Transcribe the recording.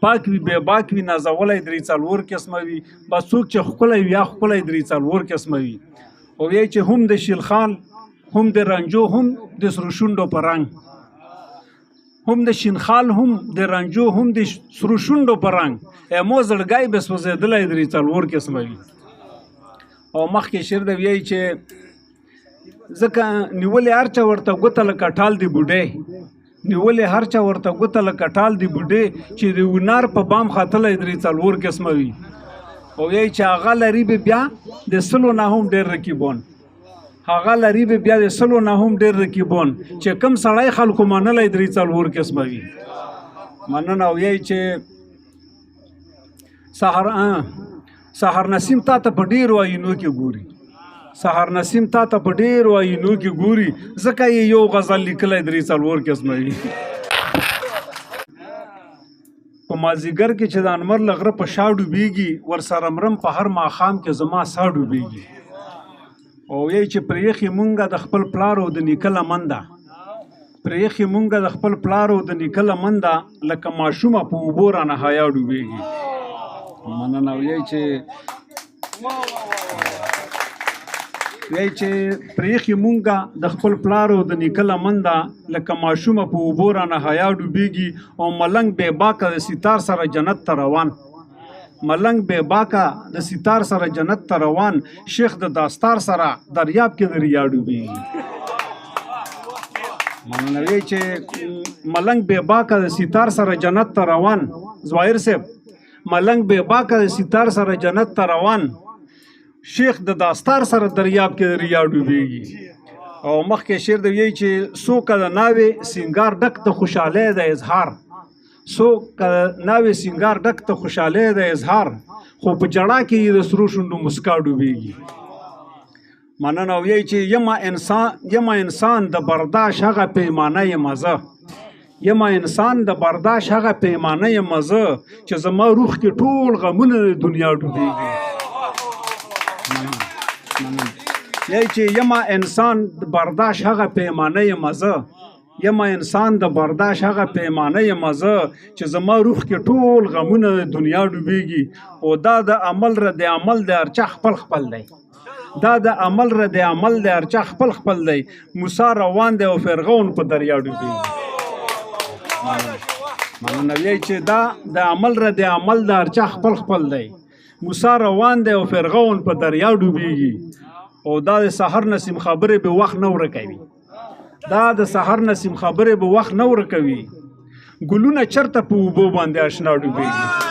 پاک وي بې باک وي نازولی درې څلور قسمه وي بس څوک چې ښکلی وي یا ښکلی درې څلور قسمه وي او وایي چې هم د شیلخال هم د رنجو هم د سرو شونډو په رنګ هم د شینخال هم د رنجو هم د سرو شونډو په رنګ مو زړګی به سوځېدلی درې څلور قسمه وي او مخکې شعر د وایي چې ځکه نیولې هر چا ورته ګوته لکه ټال د بوډۍ نیولې هر چا ورته ګوته لکه ټال د بوډۍ چې د ونار په بام خاتلی درې څلور قسمه وي او وایي چې هغه لري به بیا د سلو نه هم ډېر رقیبان هغه لري به بیا د سلو نه هم ډېر رقیبان چې کم سړی خلکو منلی درې څلور قسمه وي مننه او وایي چې سحر نسیم تا ته په ډېرو آینو کې ګوري سحر نسیم تا ته په ډېرو آینو کې ګوري ځکه یې یو غزل لیکلی درې څلور قسمه وي په مازدیګر کې چې د انمر له غره په شا ډوبېږي ورسره مرم په هر ماښام کې زما سا ډوبېږي او وایي چې پرېښې مونږه د خپل پلار او د نیکه لمن ده پرېښې مونږه د خپل پلار او د نیکه لمن ده لکه ماشومه په اوبو رانه حیا ډوبېږي مننه وایي چې پرېښې مونږه د خپل پلار او د نیکه لمن ده لکه ماشومه په اوبو رانه حیا ډوبېږي او ملنګ بې باکه د ستار سره جنت ته روان ملنګ بې باکه د ستار سره جنت ته روان شیخ د داستار سره دریاب کې د ریا ډوبېږي مننه وایي چې ملنګ بې باکه د ستار سره جنت ته روان ظاهر صاحب ملنګ بې باکه د ستار سره جنت ته روان شیخ د داستار سره دریاب کې د ریا ډوبېږي او مخکې شعر د وایي چې څوک د ناوې سینګار ډک د خوشحالۍ د اظهار څوک د ناوې سینګار ډک د خوشحالۍ د اظهار خو په جړا کې یې د سرو شونډو مسکا ډوبېږي مننه وایي چې یمه انسان د برداشت هغه پیمانه یم زه یمه انسان د برداشت هغه پیمانه یم زه چې زما روح کې ټول غمونه د دنیا ډوبېږي یعنی چې یمه انسان د برداشت هغه پیمانه یم زه یمه انسان د برداشت هغه پیمانه یم زه چې زما روح کې ټول غمونه د دنیا ډوبېږي او دا د عمل رد عمل د هر چا خپل خپل دی دا د عمل رد عمل د هر چا خپل خپل دی موسی روان دی او فرعون په دریا ډوبېږي مننه وایي چې دا د عمل رد عمل د هر چا خپل خپل دی موسی روان دی او فرعون په دریا ډوبېږي او دا د سحر نسیم خبرې به وخت نه ورکوي دا د سحر نسیم خبرې به وخت نه ورکوي ګلونه چرته په اوبو باندې اشنا ډوبېږي